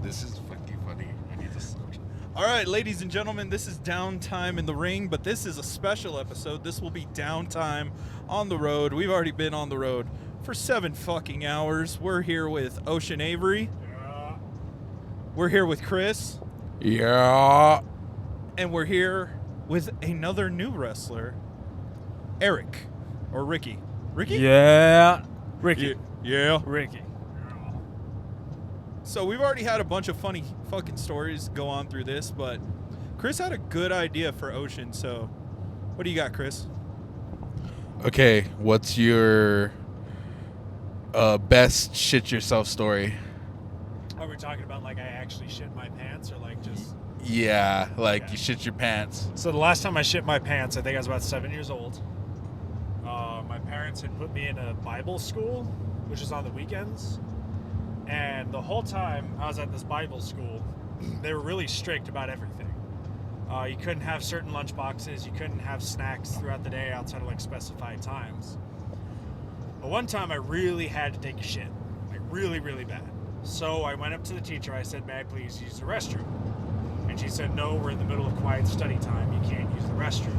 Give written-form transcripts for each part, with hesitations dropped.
This is fucking funny. I need to stop. All right, ladies and gentlemen, this is Downtime in the Ring, but this is a special episode. This will be Downtime on the road. We've already been on the road for 7 fucking hours. We're here with Ocean Avery. Yeah. We're here with Chris. Yeah. And we're here with another new wrestler, Eric. Or Ricky. Ricky? Yeah. Ricky. Yeah. Ricky. So we've already had a bunch of funny fucking stories go on through this, but Chris had a good idea for Ocean, so what do you got, Chris? Okay, what's your best shit yourself story? Are we talking about like I actually shit my pants or like just... Yeah, like Yeah. you shit your pants. So the last time I shit my pants, I think I was about 7 years old. My parents had put me in a Bible school, which is on the weekends. And the whole time I was at this Bible school, they were really strict about everything. You couldn't have certain lunch boxes. You couldn't have snacks throughout the day outside of like specified times. But one time I really had to take a shit, like really, really bad. So I went up to the teacher. I said, "May I please use the restroom?" And she said, "No, we're in the middle of quiet study time. You can't use the restroom."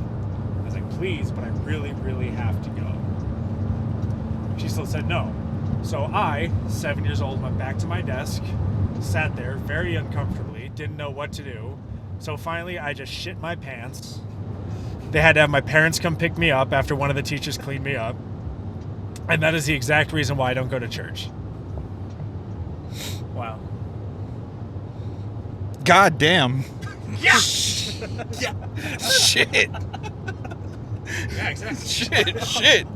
I was like, "Please, but I really, really have to go." She still said no. So I, 7 years old, went back to my desk, sat there very uncomfortably, didn't know what to do. So finally, I just shit my pants. They had to have my parents come pick me up after one of the teachers cleaned me up. And that is the exact reason why I don't go to church. Wow. God damn. Yeah! Yeah. Shit. Yeah, exactly. Shit.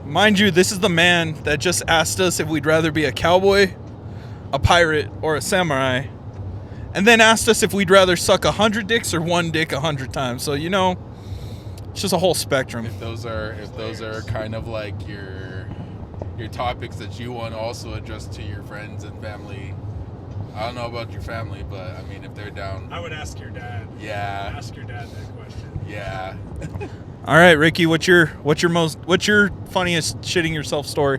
Mind you, this is the man that just asked us if we'd rather be a cowboy, a pirate, or a samurai. And then asked us if we'd rather suck 100 dicks or one dick 100 times. So, you know, it's just a whole spectrum. If those are kind of like your topics that you want to also address to your friends and family. I don't know about your family, but I mean if they're down. I would ask your dad. Yeah. Ask your dad that question. Yeah. All right, Ricky, what's your funniest shitting yourself story?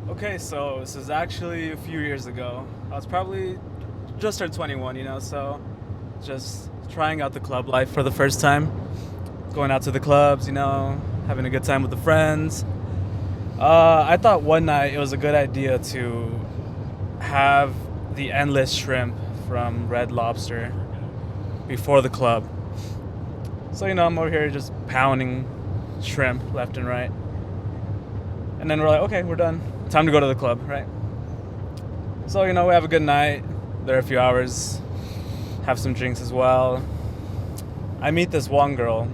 Okay, so this is actually a few years ago. I was probably just turned 21, so just trying out the club life for the first time. Going out to the clubs, having a good time with the friends. I thought one night it was a good idea to have the endless shrimp from Red Lobster before the club. So, I'm over here just pounding shrimp left and right. And then we're like, okay, we're done. Time to go to the club, right? So, we have a good night. There a few hours. Have some drinks as well. I meet this one girl.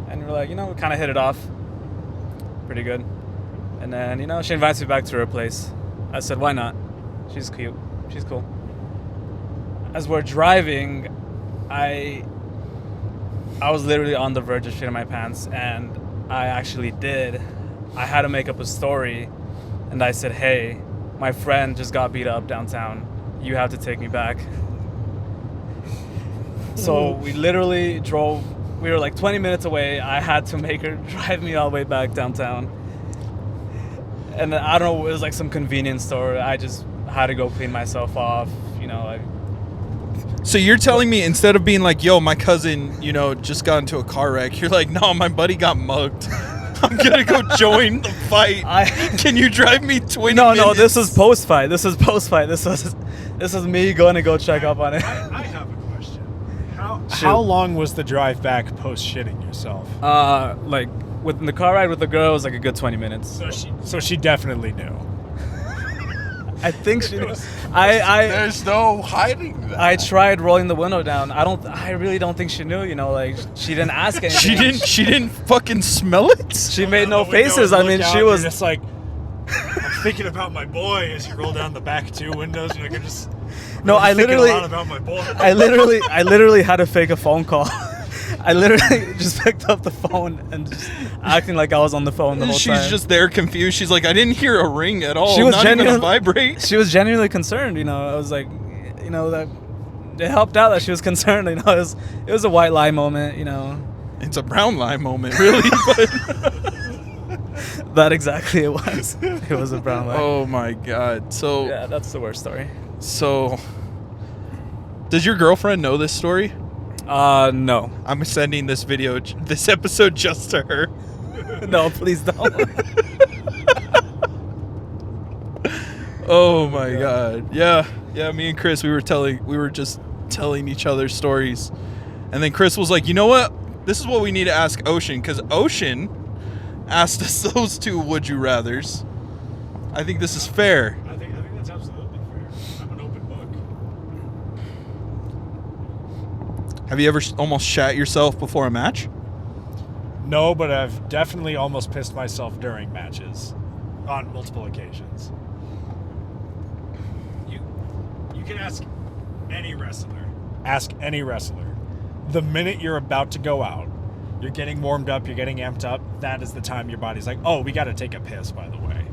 And we're like, we kind of hit it off. Pretty good. And then, she invites me back to her place. I said, why not? She's cute. She's cool. As we're driving, I was literally on the verge of shitting my pants, and I actually did. I had to make up a story, and I said, hey, my friend just got beat up downtown. You have to take me back. So we literally drove. We were like 20 minutes away. I had to make her drive me all the way back downtown. And I don't know, it was like some convenience store. I just had to go clean myself off, So you're telling me instead of being like, yo, my cousin, just got into a car wreck, you're like, no, my buddy got mugged. I'm going to go join the fight. Can you drive me 20 minutes? No, this is post-fight. This is me going to go check up on it. I have a question. How long was the drive back post shitting yourself? Like with the car ride with the girl, it was like a good 20 minutes. So she definitely knew. I think she. There's no hiding that. I tried rolling the window down. I really don't think she knew. Like she didn't ask anything. She didn't fucking smell it? She made no faces. I mean, she was just like, I'm thinking about my boy as you roll down the back 2 windows, and I could just. No, I thinking literally. a lot about my boy. I literally had to fake a phone call. I literally just picked up the phone and just acting like I was on the phone the whole time. She's just there confused. She's like, I didn't hear a ring at all. She was not even a vibrate. She was genuinely concerned. I was like, that it helped out that she was concerned. It was a white lie moment. It's a brown lie moment, really. But That exactly it was. It was a brown leg. Oh my god. So Yeah, that's the worst story. so does your girlfriend know this story? No. I'm sending this episode just to her. No, please don't. Oh my god. Yeah. Yeah, me and Chris we were just telling each other stories. And then Chris was like, "You know what? This is what we need to ask Ocean cuz Ocean asked us those two would you rathers. I think this is fair." I think that's absolutely fair. I'm an open book. Have you ever almost shat yourself before a match? No, but I've definitely almost pissed myself during matches on multiple occasions. You can ask any wrestler. Ask any wrestler. The minute you're about to go out, you're getting warmed up, you're getting amped up, that is the time your body's like, "Oh, we got to take a piss, by the way.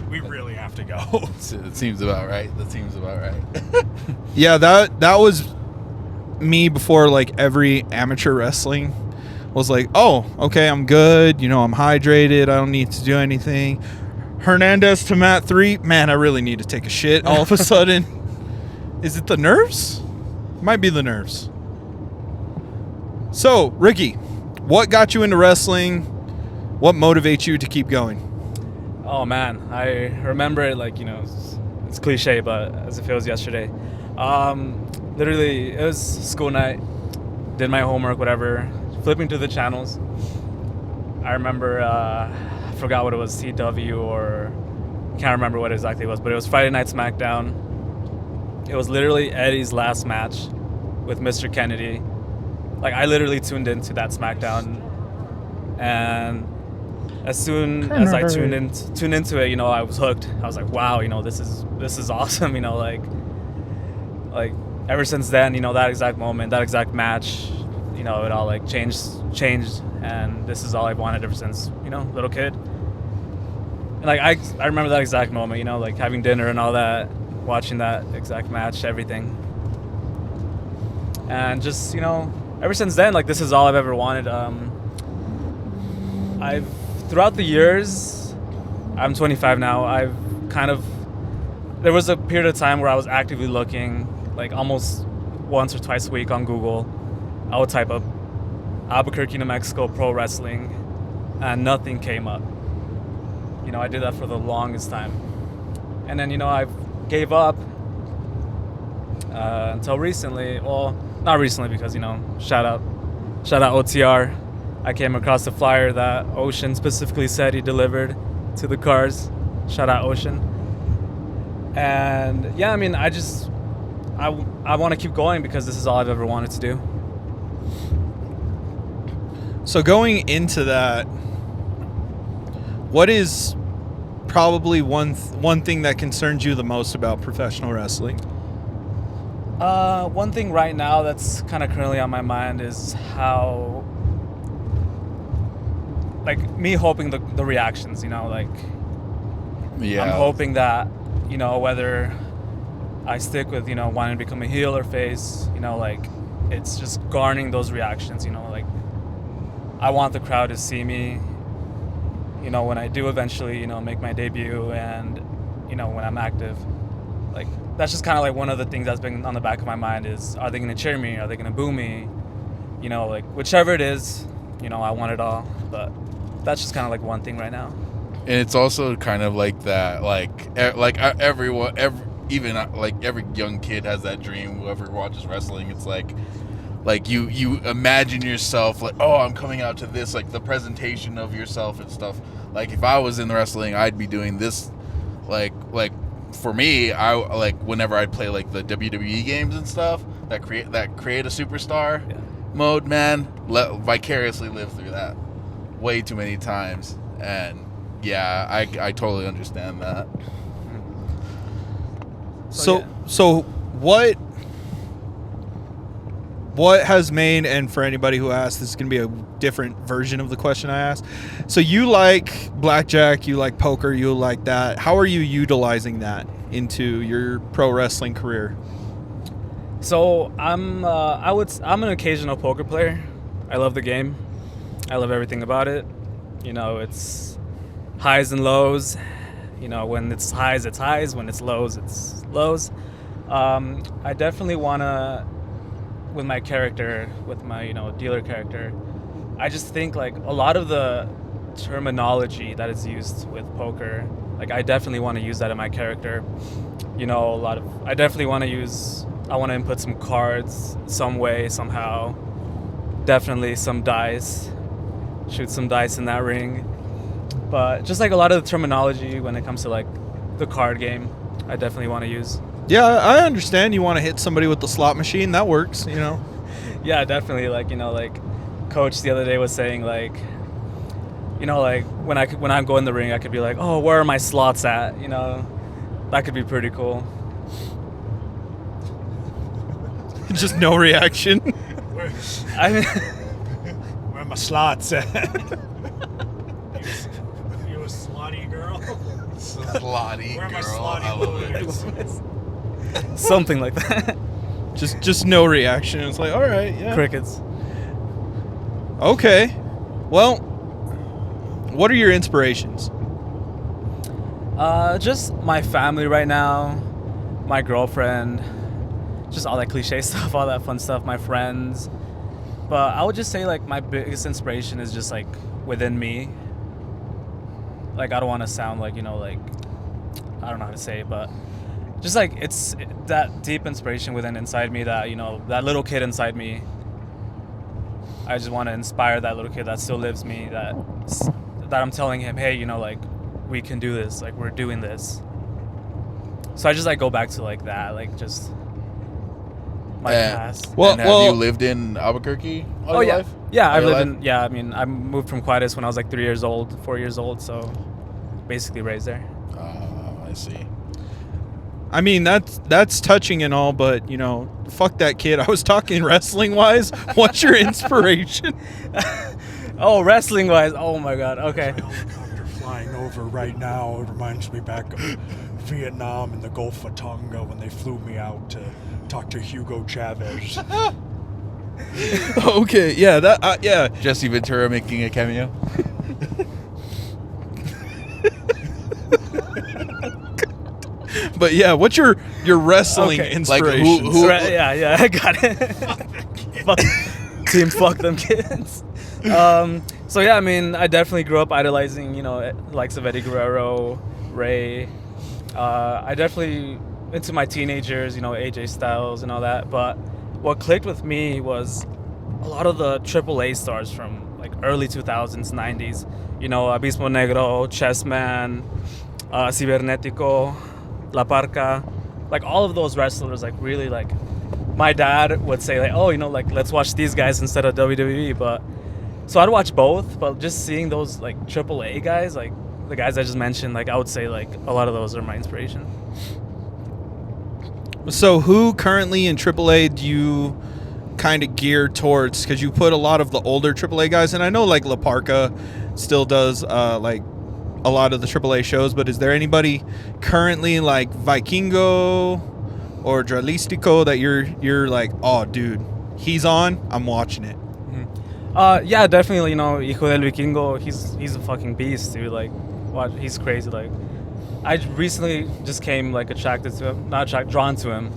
We really have to go." It seems about right. That seems about right. Yeah, that was me before like every amateur wrestling was like, "Oh, okay, I'm good. You know, I'm hydrated. I don't need to do anything." Hernandez to mat 3. Man, I really need to take a shit all of a sudden. Is it the nerves? Might be the nerves. So, Ricky, what got you into wrestling? What motivates you to keep going? Oh man, I remember it like, it's cliche, but as if it was yesterday. Literally, it was school night, did my homework, whatever, flipping through the channels. I remember, I forgot what it was, CW or can't remember what exactly it was, but it was Friday Night SmackDown. It was literally Eddie's last match with Mr. Kennedy. Like, I literally tuned into that SmackDown, and as soon as I tuned into it, I was hooked. I was like, wow, this is awesome, like ever since then, that exact moment, that exact match, it all like changed, and this is all I've wanted ever since, little kid. And like I remember that exact moment, like having dinner and all that, watching that exact match, everything. And just, ever since then, like, this is all I've ever wanted. Throughout the years, I'm 25 now, there was a period of time where I was actively looking, like almost once or twice a week on Google. I would type up Albuquerque, New Mexico pro wrestling, and nothing came up. I did that for the longest time. And then, I gave up until recently. Well, not recently because, shout out OTR. I came across the flyer that Ocean specifically said he delivered to the cars. Shout out Ocean. And yeah, I mean, I want to keep going because this is all I've ever wanted to do. So going into that, what is probably one thing that concerns you the most about professional wrestling? One thing right now that's kind of currently on my mind is how, like, me hoping the reactions, like, Yeah. I'm hoping that, whether I stick with, wanting to become a heel or face, like, it's just garnering those reactions, like, I want the crowd to see me, when I do eventually, make my debut and, when I'm active. Like, that's just kind of like one of the things that's been on the back of my mind is, are they going to cheer me? Are they going to boo me? Like, whichever it is, I want it all. But that's just kind of like one thing right now. And it's also kind of like that, everyone, even like every young kid has that dream. Whoever watches wrestling, it's like you imagine yourself like, oh, I'm coming out to this, like the presentation of yourself and stuff. Like if I was in wrestling, I'd be doing this, like for me, I like whenever I play like the WWE games and stuff that create a superstar mode, man, vicariously live through that way too many times. And yeah, I totally understand that. So what has made, and for anybody who asked, this is going to be a different version of the question I asked. So you like blackjack, you like poker, you like that. How are you utilizing that into your pro wrestling career? So I'm an occasional poker player. I love the game. I love everything about it. It's highs and lows. You know, when it's highs, it's highs. When it's lows, it's lows. I definitely want to, with my character, with my, dealer character, I just think, like, a lot of the terminology that is used with poker, like, I definitely want to use that in my character. I definitely want to I want to input some cards some way, somehow. Definitely some dice. Shoot some dice in that ring. But just, like, a lot of the terminology when it comes to, like, the card game, I definitely want to use. Yeah, I understand you want to hit somebody with the slot machine. That works, Yeah, definitely. Like, like, Coach the other day was saying, like, like, when I go in the ring, I could be like, oh, where are my slots at? That could be pretty cool. Just no reaction. I mean, Where are my slots at? You a slotty girl? Slotty Where are my girl. I love it. slotty something like that. Just no reaction. It's like, all right, yeah. Crickets. Okay. Well, what are your inspirations? Just my family right now, my girlfriend, just all that cliche stuff, all that fun stuff, my friends. But I would just say, like, my biggest inspiration is just, like, within me. Like, I don't want to sound like, like, I don't know how to say it, but just, like, it's that deep inspiration inside me that, that little kid inside me. I just want to inspire that little kid that still lives me, that I'm telling him, hey, like, we can do this, like, we're doing this. So I just, like, go back to, like, that, like, just my past. Well, have you lived in Albuquerque all your yeah. life? Yeah, All I've your lived life? in, I mean, I moved from Juarez when I was, like, 4 years old, so basically raised there. I see. I mean, that's touching and all, but, fuck that kid. I was talking wrestling-wise. What's your inspiration? Oh, wrestling-wise, oh my god, okay. helicopter flying over right now. It reminds me back of Vietnam and the Gulf of Tonga when they flew me out to talk to Hugo Chavez. Okay, yeah, yeah. Jesse Ventura making a cameo. But yeah, what's your wrestling Okay. inspiration? Who- Right, yeah, I got it. Fuck, team, fuck them kids. So yeah, I mean, I definitely grew up idolizing, likes of Eddie Guerrero, Ray. I definitely, into my teenagers, AJ Styles and all that. But what clicked with me was a lot of the AAA stars from, like, early 2000s, 90s. Abismo Negro, Chessman, Cibernetico, La Parca. Like, all of those wrestlers, like, really, like, my dad would say, like, oh, like, let's watch these guys instead of WWE. But so I'd watch both, but just seeing those, like, AAA guys, like the guys I just mentioned, like, I would say, like, a lot of those are my inspiration. So who currently in AAA do you kind of gear towards? Because you put a lot of the older AAA guys, and I know, like, La Parca still does like a lot of the AAA shows, but is there anybody currently, like Vikingo or Dralistico, that you're like, oh, dude, he's on, I'm watching it? Yeah, definitely, Hijo del Vikingo, he's a fucking beast, dude. Like, what, he's crazy. Like, I recently just came, like, drawn to him.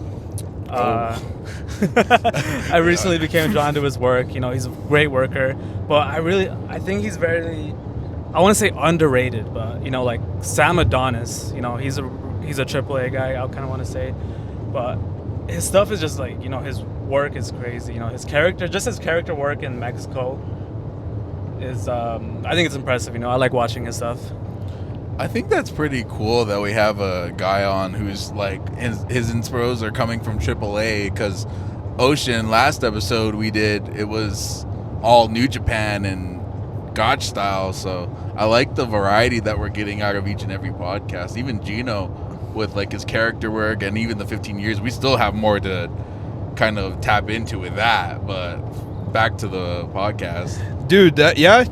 I recently became drawn to his work. He's a great worker, but I think he's very, I want to say underrated, but, like Sam Adonis, he's a AAA guy, I kind of want to say, but his stuff is just, like, his work is crazy. His character work in Mexico is, I think it's impressive. I like watching his stuff. I think that's pretty cool that we have a guy on who's, like, his inspiros are coming from AAA, because Ocean, last episode we did, it was all New Japan and Gotch style, so I like the variety that we're getting out of each and every podcast. Even Gino, with, like, his character work, and even the 15 years, we still have more to kind of tap into with that, but back to the podcast. Dude,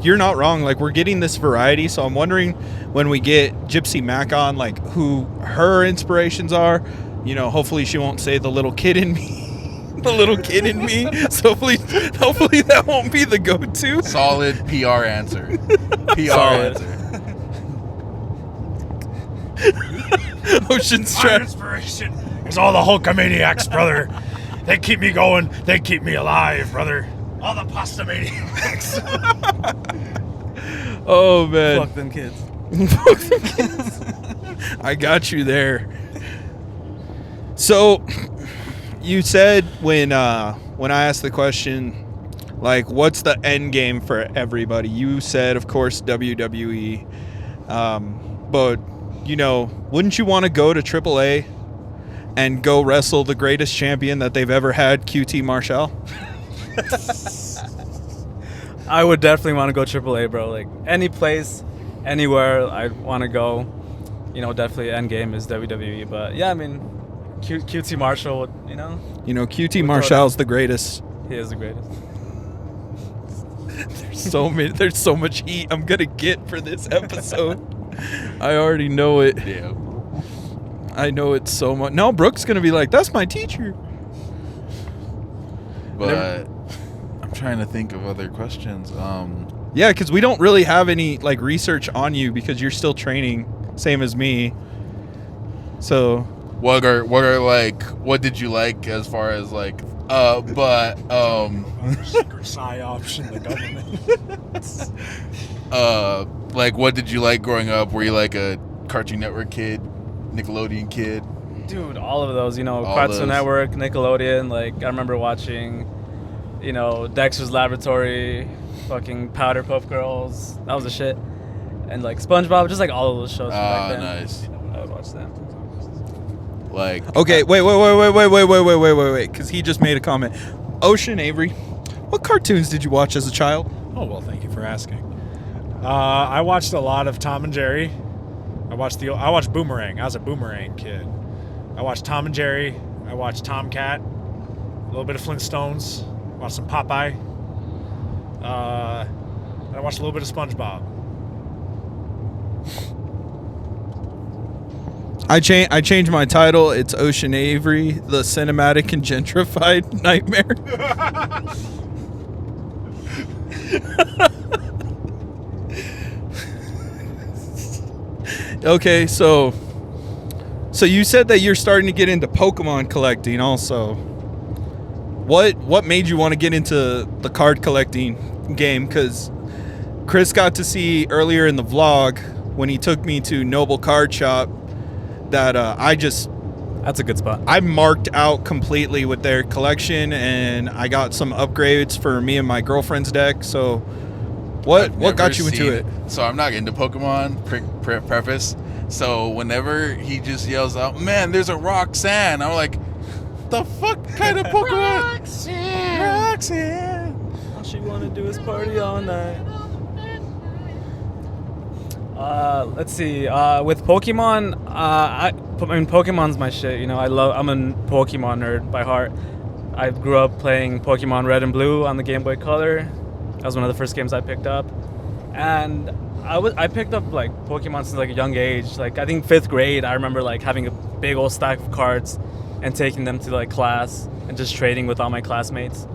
you're not wrong. Like, we're getting this variety, so I'm wondering when we get Gypsy Mac on, like, who her inspirations are. Hopefully she won't say the little kid in me. The little kid in me. So hopefully that won't be the go-to. Solid PR answer. PR Solid. answer. Ocean's My Trash. inspiration is all the Hulkamaniacs, brother. They keep me going. They keep me alive, brother. All the Pasta Maniacs. Oh man. Fuck them kids. I got you there. So, you said when I asked the question, like, what's the end game for everybody? You said, of course, WWE. But you know, wouldn't you want to go to AAA and go wrestle the greatest champion that they've ever had, QT Marshall? I would definitely want to go AAA, bro. Like any place, anywhere, I'd want to go. You know, definitely end game is WWE. But yeah, I mean, QT Marshall, would, you know, You know, QT Marshall's the greatest. he is the greatest. There's so much heat I'm gonna get for this episode. I already know it. Yeah. I know it so much. No, Brooke's gonna be like, "That's my teacher." But I'm trying to think of other questions. Yeah, because we don't really have any like research on you because you're still training, same as me. So, what did you like as far as like Secret psyops in the government. like what did you like growing up? Were you like a Cartoon Network kid, Nickelodeon kid? Dude, all of those, you know, All Cartoon those. Network, Nickelodeon. Like I remember watching, you know, Dexter's Laboratory, fucking Powder Puff Girls. That was the shit. And like SpongeBob, just like all of those shows from back then. Nice. You know, I would watch them. Like okay, wait, because he just made a comment. Ocean Avery, what cartoons did you watch as a child? Oh, well, thank you for asking. I watched a lot of Tom and Jerry. I watched Boomerang. I was a Boomerang kid. I watched Tom and Jerry. I watched Tomcat. A little bit of Flintstones. Watched some Popeye. I watched a little bit of SpongeBob. I changed my title. It's Ocean Avery, the cinematic and gentrified nightmare. Okay, so you said that you're starting to get into Pokemon collecting also. What made you want to get into the card collecting game? Because Chris got to see earlier in the vlog when he took me to Noble Card Shop that That's a good spot. I marked out completely with their collection, and I got some upgrades for me and my girlfriend's deck. So what I've got never you into it? So I'm not into Pokemon. Preface. So whenever he just yells out, "Man, there's a Roxanne," I'm like, "The fuck kind of Pokemon?" Roxanne. All she wanna do is party all night. Let's see. With Pokemon, I mean, Pokemon's my shit. You know, I'm a Pokemon nerd by heart. I grew up playing Pokemon Red and Blue on the Game Boy Color. That was one of the first games I picked up, and I picked up like Pokemon since like a young age. Like I think 5th grade, I remember like having a big old stack of cards and taking them to like class and just trading with all my classmates.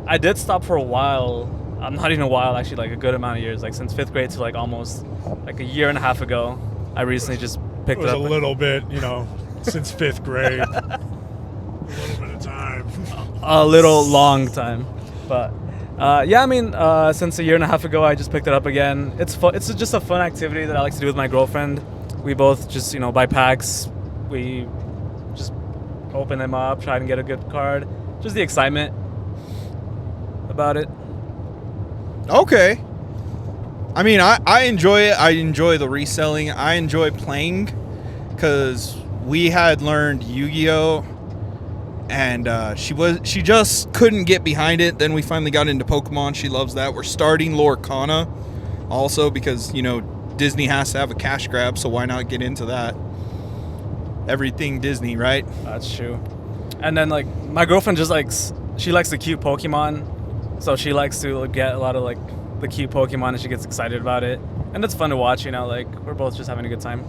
I did stop for a while. Not even a while, actually, like a good amount of years. Like since 5th grade to like almost like a year and a half ago, I recently just It picked was it a up. little bit, since 5th grade. A little bit of time. A little long time, but yeah, I mean, since a year and a half ago, I just picked it up again. It's fun. It's just a fun activity that I like to do with my girlfriend. We both just buy packs. We just open them up, try and get a good card. Just the excitement about it. Okay. I mean, I enjoy it. I enjoy the reselling. I enjoy playing because we had learned Yu-Gi-Oh! And she just couldn't get behind it. Then we finally got into Pokemon. She loves that. We're starting Lorcana also because, Disney has to have a cash grab, so why not get into that? Everything Disney, right? That's true. And then like my girlfriend she likes the cute Pokemon, so she likes to get a lot of like the cute Pokemon, and she gets excited about it. And it's fun to watch. Like we're both just having a good time.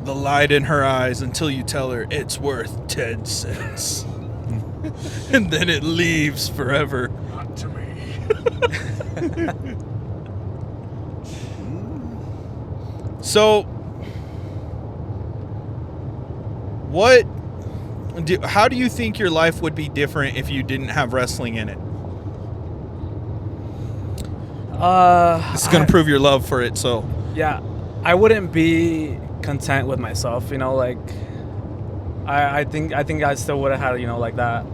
The light in her eyes until you tell her it's worth 10 cents. And then it leaves forever. Not to me. So, how do you think your life would be different if you didn't have wrestling in it? This is gonna prove your love for it. So Yeah, I wouldn't be content with myself, you know, like I think I still would have had, you know, like that,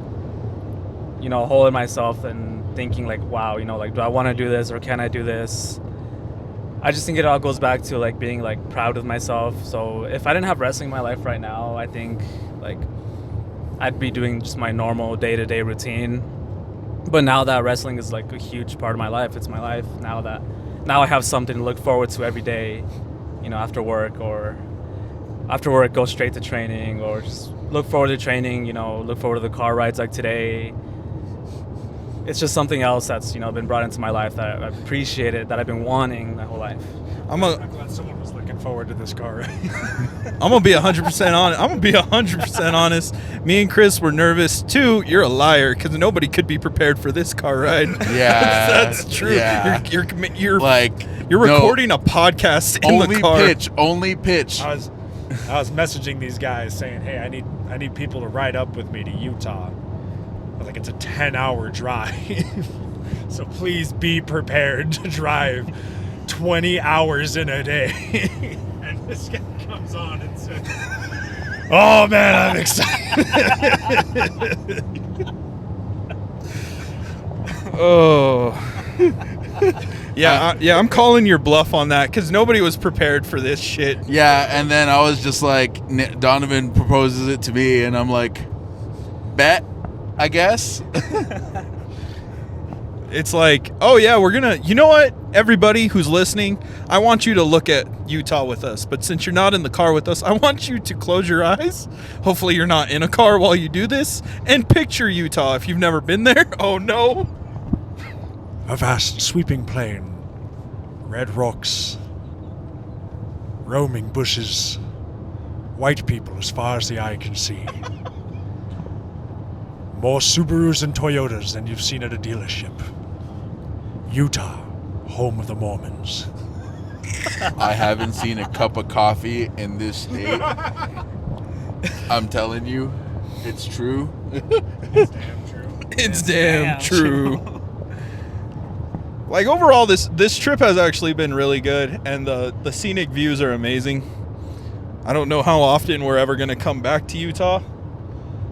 you know, hole in myself and thinking like, wow, you know, like, do I want to do this or can I do this? I just think it all goes back to like being like proud of myself. So if I didn't have wrestling in my life right now, I think like I'd be doing just my normal day-to-day routine. But now that wrestling is like a huge part of my life, it's my life. Now I have something to look forward to every day, you know, after work go straight to training, or just look forward to training, you know, look forward to the car rides like today. It's just something else that's, you know, been brought into my life that I appreciate it, that I've been wanting my whole life. I'm glad someone was looking forward to this car ride. I'm gonna be 100% honest. I'm gonna be 100% honest. Me and Chris were nervous too. You're a liar, because nobody could be prepared for this car ride. Yeah, that's true. yeah. You're Like, you're no, recording a podcast in the car. Only pitch. I was messaging these guys saying, "Hey, I need people to ride up with me to Utah. Like, it's a 10-hour drive, so please be prepared to drive 20 hours in a day." And this guy comes on and says, "Oh man, I'm excited." Oh. Yeah, I'm calling your bluff on that, because nobody was prepared for this shit. Yeah, and then I was just like, Donovan proposes it to me, and I'm like, bet, I guess. It's like, oh yeah, we're gonna, you know what, everybody who's listening, I want you to look at Utah with us, but since you're not in the car with us, I want you to close your eyes. Hopefully you're not in a car while you do this, and picture Utah if you've never been there. Oh no. A vast sweeping plain, red rocks, roaming bushes, white people as far as the eye can see. More Subarus and Toyotas than you've seen at a dealership. Utah, home of the Mormons. I haven't seen a cup of coffee in this state. I'm telling you, it's true. It's damn true. It's damn true. Like, overall, this trip has actually been really good, and the scenic views are amazing. I don't know how often we're ever going to come back to Utah.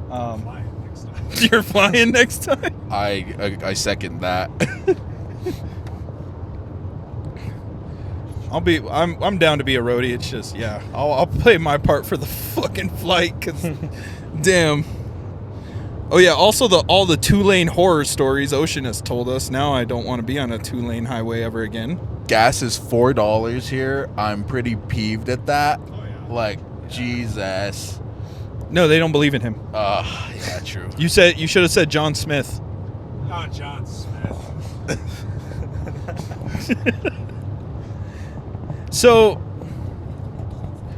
Flying next time. You're flying next time? I second that. I'm down to be a roadie. It's just, yeah, I'll play my part for the fucking flight, because damn. Oh yeah, also all the 2-lane horror stories Ocean has told us. Now I don't want to be on a 2-lane highway ever again. Gas is $4 here. I'm pretty peeved at that. Oh, yeah. Like, Jesus. No, they don't believe in him. Yeah, true. You should have said John Smith. Oh, John Smith. So,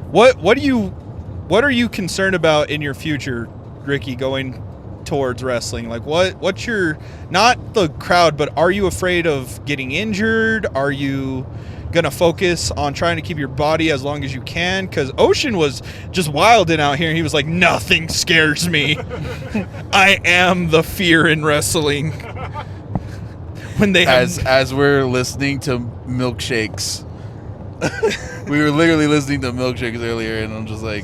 what are you concerned about in your future, Ricky, going towards wrestling? Like, what's your, not the crowd, but are you afraid of getting injured? Are you gonna focus on trying to keep your body as long as you can? Because Ocean was just wilding out here, and he was like, nothing scares me. I am the fear in wrestling. When they as we're listening to milkshakes. We were literally listening to milkshakes earlier, and I'm just like,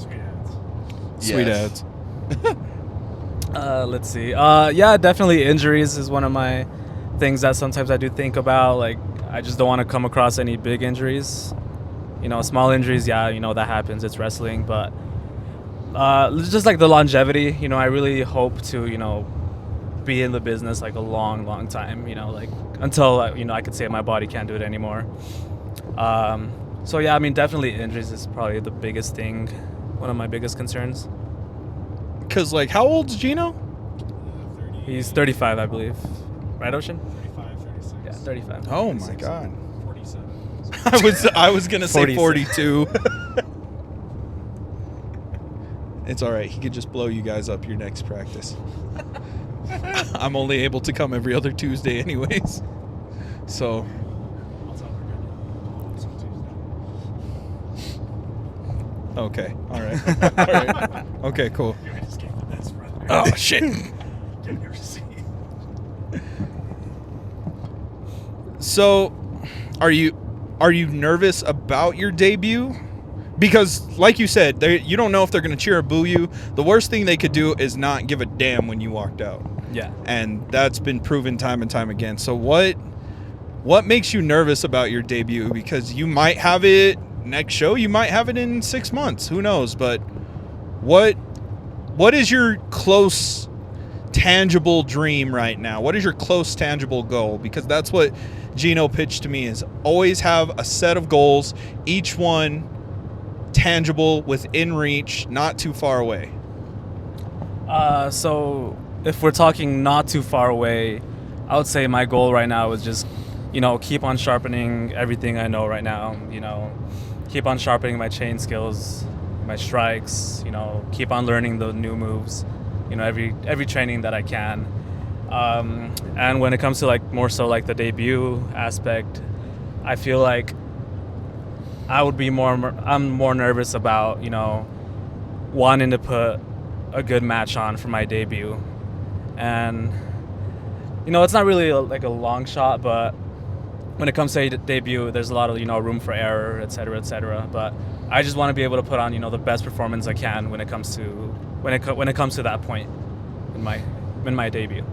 Sweet yes. ads. Let's see. Yeah, definitely injuries is one of my things that sometimes I do think about. Like, I just don't want to come across any big injuries. You know, small injuries, yeah, you know, that happens. It's wrestling. But just like the longevity, you know, I really hope to, you know, be in the business like a long, long time, you know, like until, you know, I could say my body can't do it anymore. So, yeah, I mean, definitely injuries is probably the biggest thing, one of my biggest concerns. Because, like, how old's Gino? 30, He's 35, I believe. Right, Ocean? 35, 36. Yeah, 35. Oh my God. 47. I was gonna say 46. 42. It's all right. He could just blow you guys up your next practice. I'm only able to come every other Tuesday, anyways. So. I'll tell her good. Okay. All right. All right. Okay, cool. I just gave the best brother. Oh, shit. Get your receipt. So, are you nervous about your debut? Because, like you said, you don't know if they're going to cheer or boo you. The worst thing they could do is not give a damn when you walked out. Yeah. And that's been proven time and time again. So what makes you nervous about your debut? Because you might have it next show, you might have it in 6 months. Who knows? But what is your close, tangible dream right now? What is your close, tangible goal? Because that's what Gino pitched to me, is always have a set of goals, each one tangible, within reach, not too far away. So if we're talking not too far away, I would say my goal right now is just, keep on sharpening everything I know right now. Keep on sharpening my chain skills, my strikes. Keep on learning the new moves. Every training that I can. And when it comes to more so the debut aspect, I feel like I'm more nervous about wanting to put a good match on for my debut. And it's not really a long shot, but when it comes to a debut, there's a lot of room for error, et cetera, but I just want to be able to put on the best performance I can when it comes to that point in my debut.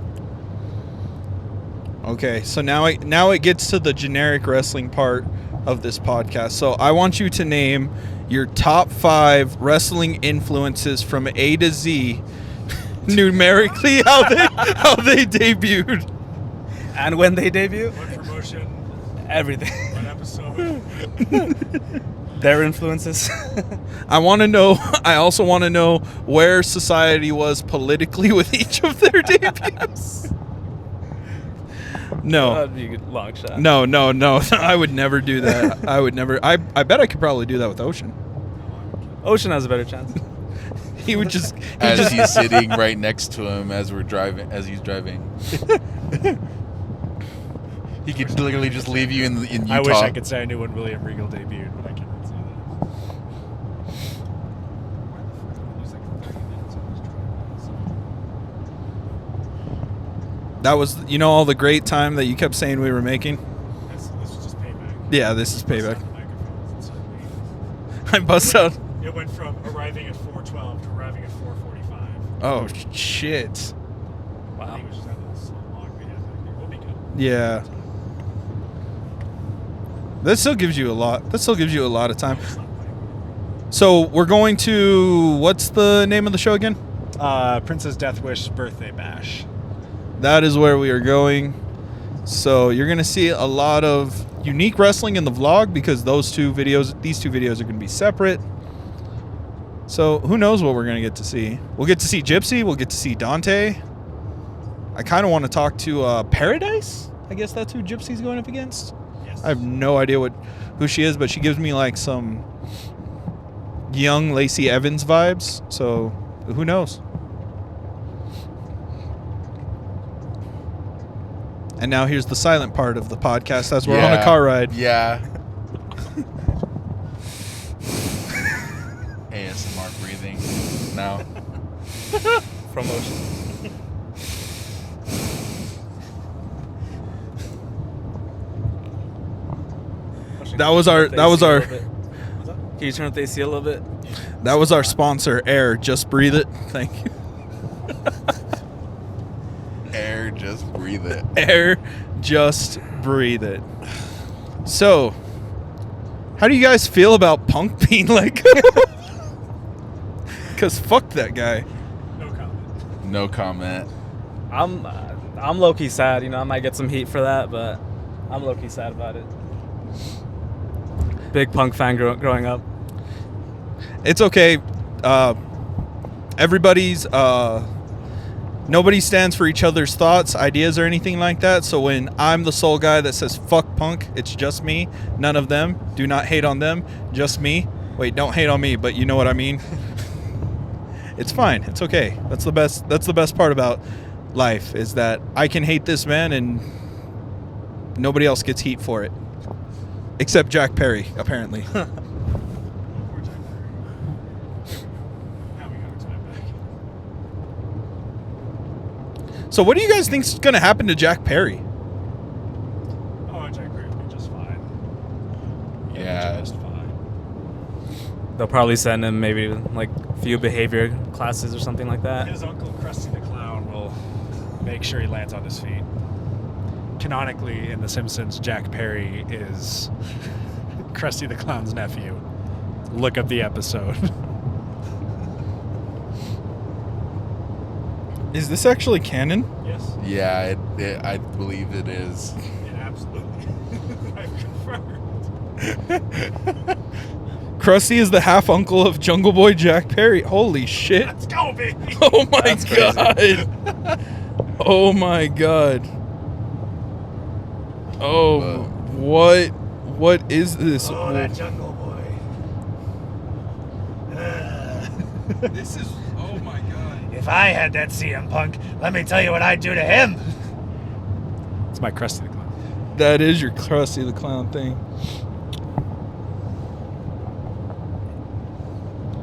Okay, so now it gets to the generic wrestling part of this podcast. So I want you to name your top 5 wrestling influences from A to Z, numerically how they debuted. And when they debut, What promotion? everything. What episode? Their influences. I also want to know where society was politically with each of their debuts. No. That'd be a long shot. No. I would never do that. I would never. I bet I could probably do that with Ocean. Ocean has a better chance. He would just. As he's sitting right next to him as he's driving. He could literally just leave you in Utah. I wish I could say I knew when William Regal debuted, but I cannot say that. That was, all the great time that you kept saying we were making. This was just payback. Yeah, this is payback. The microphones inside me. I bust out. It went from arriving at 4:12 to arriving at 4:45. Oh shit. I Wow. think it was just that little slow log we had back there. We'll be good. Yeah. That still gives you a lot. Of time. It's not playing. So we're going to, what's the name of the show again? Princess Deathwish birthday bash. That is where we are going. So you're going to see a lot of unique wrestling in the vlog, because these two videos are going to be separate. So who knows what we're going to get to see. We'll get to see Gypsy. We'll get to see Dante. I kind of want to talk to Paradise. I guess that's who Gypsy's going up against. Yes. I have no idea who she is, but she gives me some young Lacey Evans vibes. So who knows? And now here's the silent part of the podcast as we're on a car ride. Yeah. ASMR breathing now. From Ocean. That was our Can you turn up the AC a little bit? that was our sponsor, Air. Just breathe it. Thank you. Air, just breathe it. Air, just breathe it. So, how do you guys feel about Punk being let go? Because fuck that guy. No comment. No comment. I'm low key sad. I might get some heat for that, but I'm low key sad about it. Big Punk fan growing up. It's okay. Everybody's nobody stands for each other's thoughts, ideas, or anything like that. So when I'm the sole guy that says fuck Punk, it's just me, none of them. Do not hate on them, just me. Wait, don't hate on me, but you know what I mean. It's fine. It's okay. That's the best part about life, is that I can hate this man and nobody else gets heat for it. Except Jack Perry, apparently. Poor Jack Perry. Now we got to explain So what do you guys think's going to happen to Jack Perry? Oh, Jack Perry will be just fine. He'll be Yeah. just fine. They'll probably send him maybe like a few behavior classes or something like that. His uncle Krusty the Clown will make sure he lands on his feet. Canonically, in The Simpsons, Jack Perry is Krusty the Clown's nephew. Look up the episode. Is this actually canon? Yes, Yeah, I believe it is. it absolutely. I've confirmed. Krusty is the half uncle of Jungle Boy Jack Perry. Holy shit. Let's go, baby. Oh my That's crazy. god. Oh my god. Oh, what is this? Oh, that Jungle Boy. This is, oh my god. If I had that CM Punk, let me tell you what I'd do to him. It's my Krusty the Clown. That is your Krusty the Clown thing.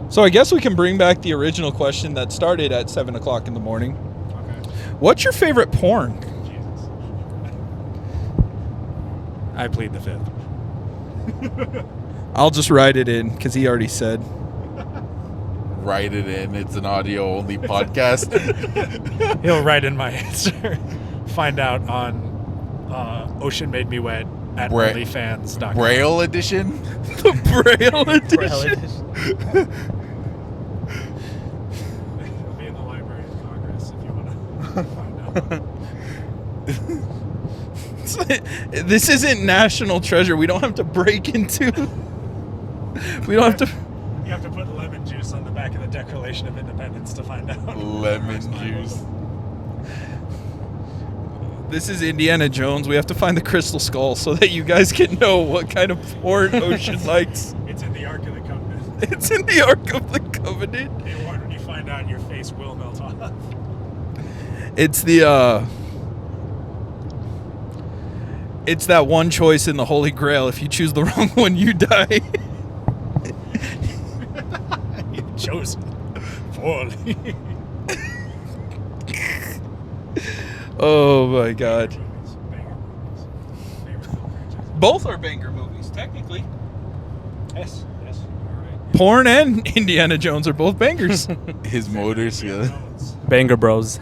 So I guess we can bring back the original question that started at 7 o'clock in the morning. Okay. What's your favorite porn? Jesus. I plead the fifth. I'll just write it in because he already said. Write it in. It's an audio only podcast. He'll write in my answer. Find out on Ocean Made Me Wet at Bra- OnlyFans.com. Braille edition. The Braille edition. It'll be in the Library of Congress if you want to find out. This isn't National Treasure. We don't have to break into. We don't have to. You have to put lemon juice on the back of the Declaration of Independence to find out. Lemon juice. This is Indiana Jones. We have to find the crystal skull so that you guys can know what kind of porn Ocean likes. It's in the Ark of the Covenant. It's in the Ark of the Covenant. Hey, Warren, when you find out, your face will melt off. It's the it's that one choice in the Holy Grail. If you choose the wrong one, you die. You've chosen poorly. Oh my god. Banger movies. Favorite film franchise. Both are banger movies, technically. Yes, yes, all right. Porn and Indiana Jones are both bangers. His motors. Yeah. Jones. Banger Bros.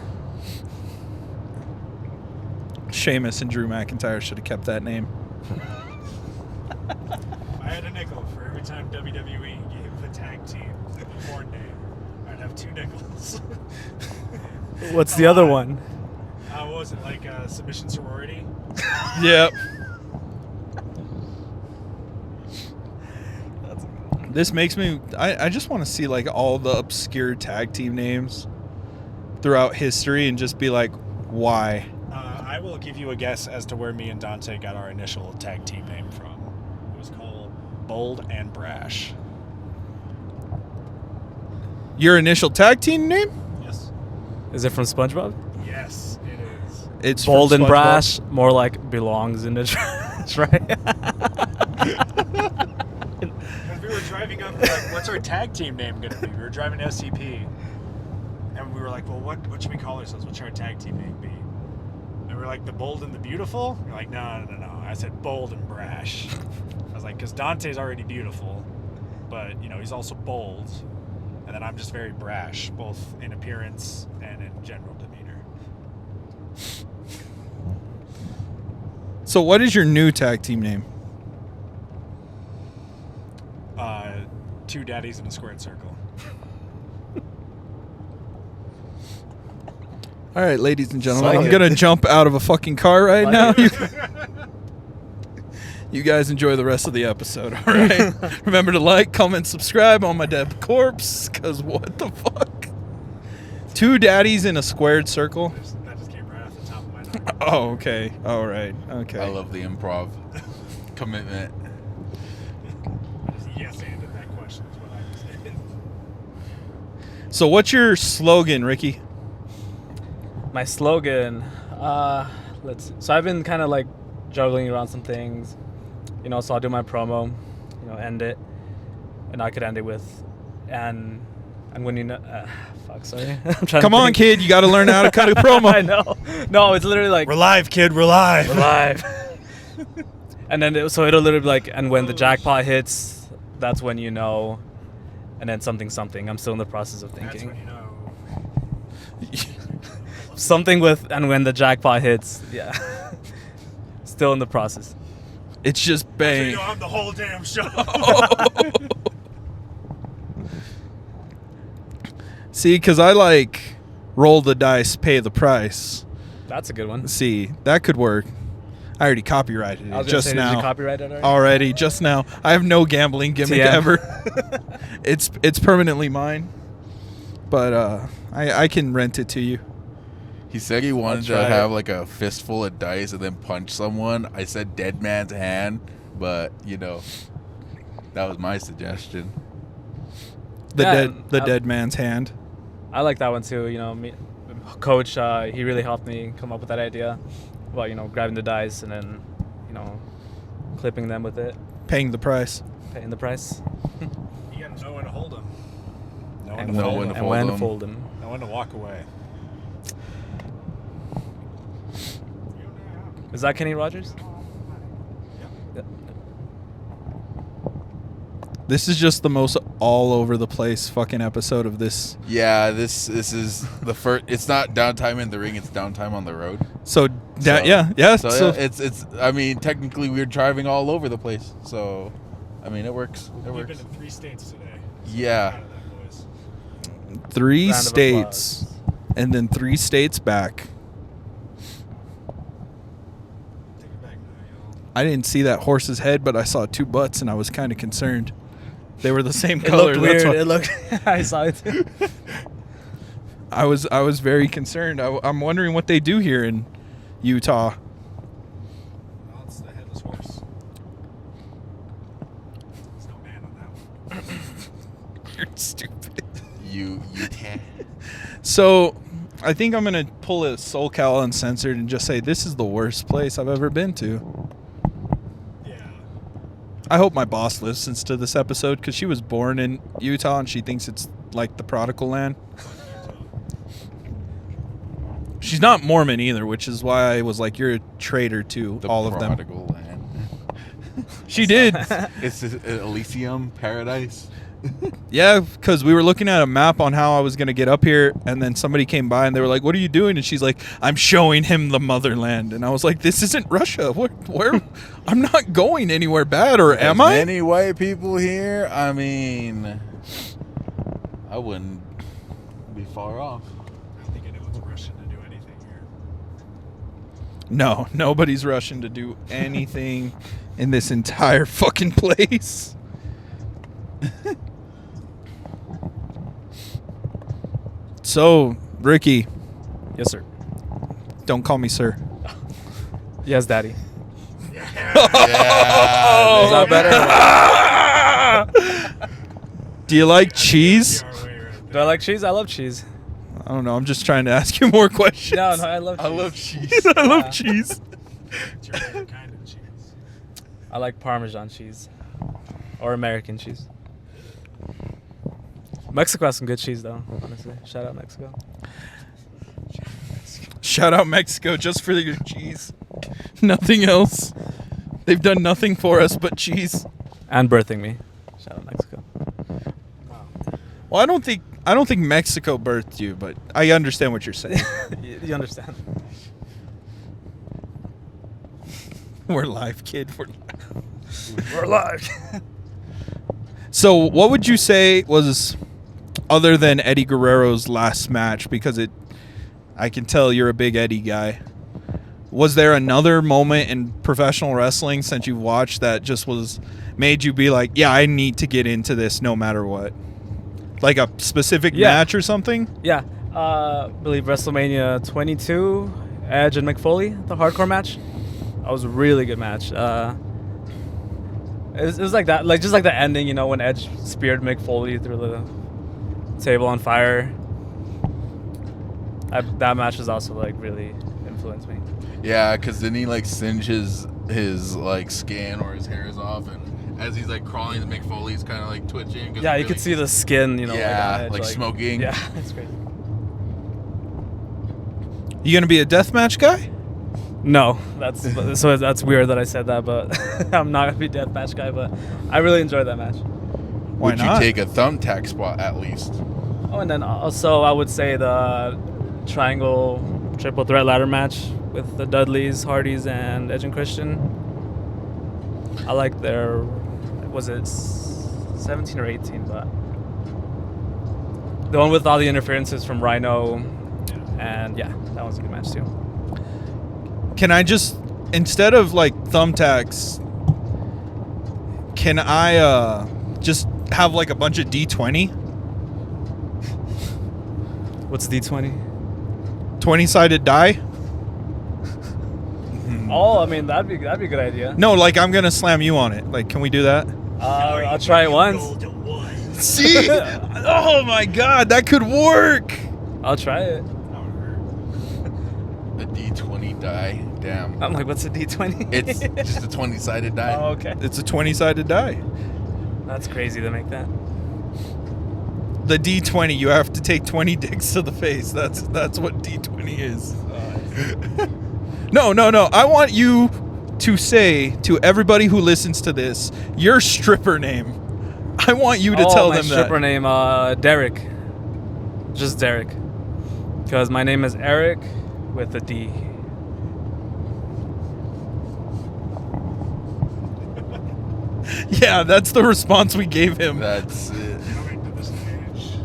Sheamus and Drew McIntyre should have kept that name. I had a nickel for every time WWE gave the tag team a porn name. I'd have 2 nickels. What's the other one? What was it, like Submission Sorority? Yep. This makes me. I just want to see like all the obscure tag team names throughout history and just be like, why? I will give you a guess as to where me and Dante got our initial tag team name from. It was called Bold and Brash. Your initial tag team name? Yes. Is it from SpongeBob? Yes, it is. It's Bold from and SpongeBob. brash, more like belongs in the trash, right? Because we were driving up, like, what's our tag team name going to be? We were driving to SCP, and we were like, well, what should we call ourselves? What should our tag team name be? And we were like, the Bold and the Beautiful? You're like, no. I said Bold and Brash. I was like, because Dante's already beautiful, but, he's also bold. And then I'm just very brash, both in appearance and in general demeanor. So what is your new tag team name? 2 daddies in a squared circle. All right, ladies and gentlemen, Suck I'm it. gonna jump out of a fucking car right Like now. it. You guys enjoy the rest of the episode, all right? Remember to like, comment, subscribe on my dead corpse, because what the fuck? 2 daddies in a squared circle? That just came right off the top of my neck. Oh, okay. All right. Okay. I love the improv commitment. I just yes-anded that question is what I just did. So what's your slogan, Ricky? My slogan, let's see. So I've been kind of like juggling around some things, so I'll do my promo, end it, and I could end it with, and And when you know, fuck, sorry. I'm trying Come to on, think. kid. You got to learn how to cut a promo. I know. No, it's literally like We're live, kid. We're live. we're live. And then so it'll literally be like, and when the jackpot hits, that's when you know. And then something. I'm still in the process of That's thinking. when you know. Something with, and when the jackpot hits, yeah. Still in the process. It's just So bang. you know I'm the whole damn show. See, because I like roll the dice, pay the price. That's a good one. See, that could work. I already copyrighted I was it gonna just say, did you now. copyright it already? Already, just now. I have no gambling gimmick TM. ever. It's permanently mine. But I can rent it to you. He said he wanted to try it. have like a fistful of dice and then punch someone. I said dead man's hand, but you know, that was my suggestion. The Yeah, dead man's hand. I like that one too. You know, me, coach, he really helped me come up with that idea about, you know, grabbing the dice and then, you know, clipping them with it, Paying the price. paying the price, You gotta know when to hold them. Know when and to know fold when them. to and when to them. fold them. Know when to walk away. Is that Kenny Rogers? Yep. This is just the most all over the place fucking episode of this. Yeah, this is the first. It's not downtime in the ring; it's downtime on the road. So, So- yeah. So, So, yeah, it's. I mean, technically, we're driving all over the place. So, I mean, it works. It We've works. been in 3 states today. Yeah. Proud of that, boys. 3 Round of states, applause. and then 3 states back. Take it back now, y'all. I didn't see that horse's head, but I saw 2 butts, and I was kind of concerned. They were the same It color. looked that's weird. why- It looked. I saw it too. I was very concerned. I'm wondering what they do here in Utah. Well, it's the headless horse. There's no man on that one. You're stupid. You can. So, I think I'm gonna pull a SoCal Uncensored and just say this is the worst place I've ever been to. Yeah. I hope my boss listens to this episode because she was born in Utah and she thinks it's like the prodigal land. She's not Mormon either, which is why I was like, "You're a traitor to The all of them." prodigal land. She did. It's Elysium paradise. Yeah, because we were looking at a map on how I was going to get up here, and then somebody came by and they were like, "What are you doing?" And she's like, "I'm showing him the motherland." And I was like, "This isn't Russia. Where? I'm not going anywhere bad, or am I?" Many white people here. I mean, I wouldn't be far off. I don't think anyone's rushing to do anything here. No, nobody's rushing to do anything in this entire fucking place. So, Ricky, Yes, sir. don't call me sir. Yes, Daddy. Yeah, Is that better? Do you like cheese? Our way right Do I like cheese? I love cheese. I don't know. I'm just trying to ask you more questions. No, I love cheese. I love cheese. I love Yeah. cheese. It's your favorite kind of cheese. I like Parmesan cheese. Or American cheese. Mexico has some good cheese, though, honestly. Shout out Mexico. Shout out Mexico just for your cheese. Nothing else. They've done nothing for us but cheese. And birthing me. Shout out Mexico. Wow. Well, I don't think Mexico birthed you, but I understand what you're saying. You understand? We're live, kid. We're live. We're alive. So, what would you say was, other than Eddie Guerrero's last match, because I can tell you're a big Eddie guy. Was there another moment in professional wrestling since you've watched that just made you be like, yeah, I need to get into this no matter what? Like a specific Yeah. match or something? Yeah. I believe WrestleMania 22, Edge and McFoley, the hardcore match. That was a really good match. It was like that, like just like the ending, you know, when Edge speared Mick Foley through the table on fire. That match was also like really influenced me. Yeah, because then he like singes his like skin or his hair is off, and as he's like crawling, the Mick Foley's kind of like twitching. 'cause Yeah, he you could really- see the skin, you know. Yeah, on edge, like smoking. Yeah, that's great. You gonna be a deathmatch guy? No, that's so that's weird that I said that, but I'm not gonna be deathmatch guy. But I really enjoyed that match. Why Would not? you take a thumbtack spot at least? Oh, and then also I would say the triangle triple threat ladder match with the Dudleys, Hardys, and Edge and Christian. I like their, was it 17 or 18? But the one with all the interferences from Rhino, and yeah, that was a good match too. Can I just, instead of like thumbtacks, can I just have like a bunch of D20? What's D20? 20-sided die? Oh, I mean that'd be a good idea. No, like I'm gonna slam you on it. Like, can we do that? I'll try it once. See? Oh my god, that could work. I'll try it. A D20 die. Damn. I'm like, what's a D20? It's just a 20-sided die. Oh, okay. It's a 20-sided die. That's crazy to make that. The D20, you have to take 20 dicks to the face. That's what D20 is. No. I want you to say to everybody who listens to this your stripper name. I want you to tell my them stripper that. name, Derek. Just Derek. Because my name is Eric with a D. Yeah, that's the response we gave him. That's it. Coming to the stage,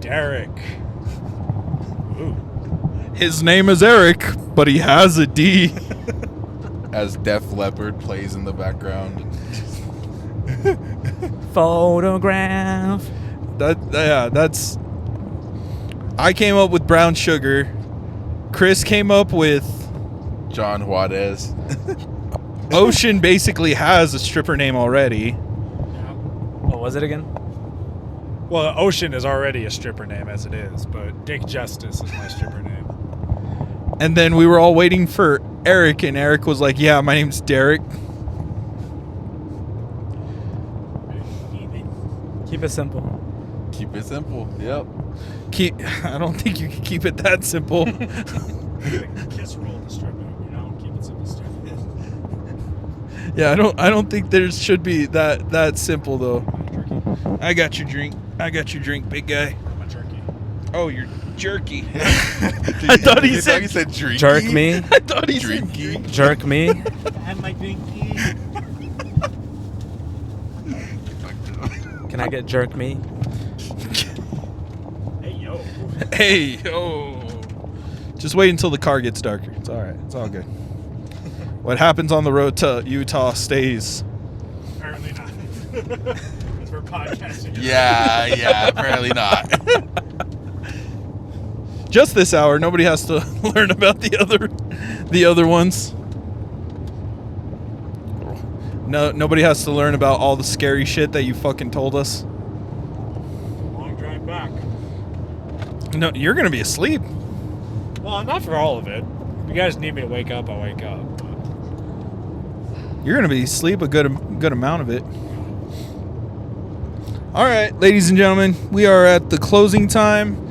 Derek. Ooh. His name is Eric, but he has a D. As Def Leppard plays in the background. Photograph. That's. I came up with brown sugar. Chris came up with. John Juarez. Ocean basically has a stripper name already. What was it again? Well, Ocean is already a stripper name as it is, but Dick Justice is my stripper name. And then we were all waiting for Eric, and Eric was like, yeah, my name's Derek. Keep it simple. Keep it simple. Yep. I don't think you can keep it that simple. Kiss roll the stripper, you know, keep it simple, stupid. Yeah, I don't think there should be that simple though. I got your drink, big guy. My turkey. Oh, you're jerky. I thought he said drinky. Jerk me. I thought he said Drinky. Jerk me. And my drinky. Can I get jerk me? Hey, yo. Hey, yo. Just wait until the car gets darker. It's all right. It's all good. What happens on the road to Utah stays. Apparently not. Because we're podcasting. Yeah, apparently not. Just this hour. Nobody has to learn about the other ones. No, nobody has to learn about all the scary shit that you fucking told us. Long drive back. No, you're gonna be asleep. Well, not for all of it. If you guys need me to wake up, I'll wake up. But You're gonna be asleep a good amount of it. All right, ladies and gentlemen, we are at the closing time.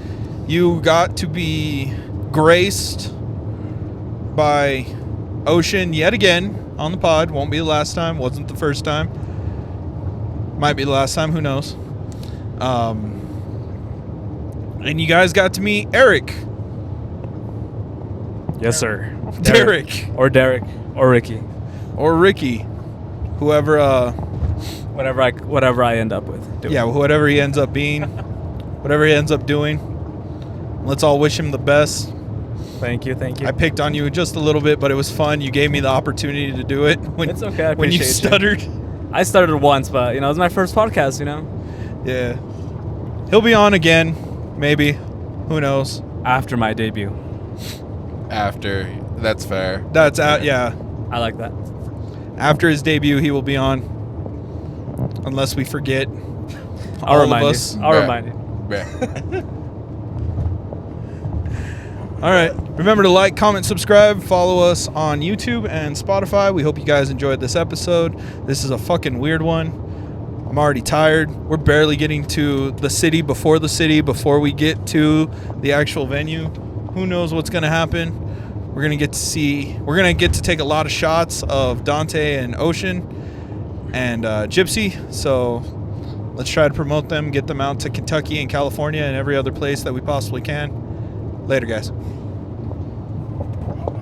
You got to be graced by Ocean yet again on the pod. Won't be the last time. Wasn't the first time. Might be the last time. Who knows? And you guys got to meet Eric. Yes, sir. Derek. Or Derek. Or Ricky. Or Ricky. Whoever, Whatever I end up with. doing. yeah, whatever he ends up being, whatever he ends up doing. Let's all wish him the best. Thank you. I picked on you just a little bit, but it was fun. You gave me the opportunity to do it when, It's okay, I when you appreciate you. stuttered. I started once, but it was my first podcast. Yeah. He'll be on again, maybe. Who knows? After my debut. After. That's fair. That's out. Yeah. I like that. After his debut, he will be on. Unless we forget. I'll All remind of us. you. I'll Yeah. remind you. Yeah. All right. Remember to like, comment, subscribe, follow us on YouTube and Spotify. We hope you guys enjoyed this episode. This is a fucking weird one. I'm already tired. We're barely getting to the city before we get to the actual venue. Who knows what's going to happen? We're going to get to take a lot of shots of Dante and Ocean and Gypsy. So let's try to promote them, get them out to Kentucky and California and every other place that we possibly can. Later, guys.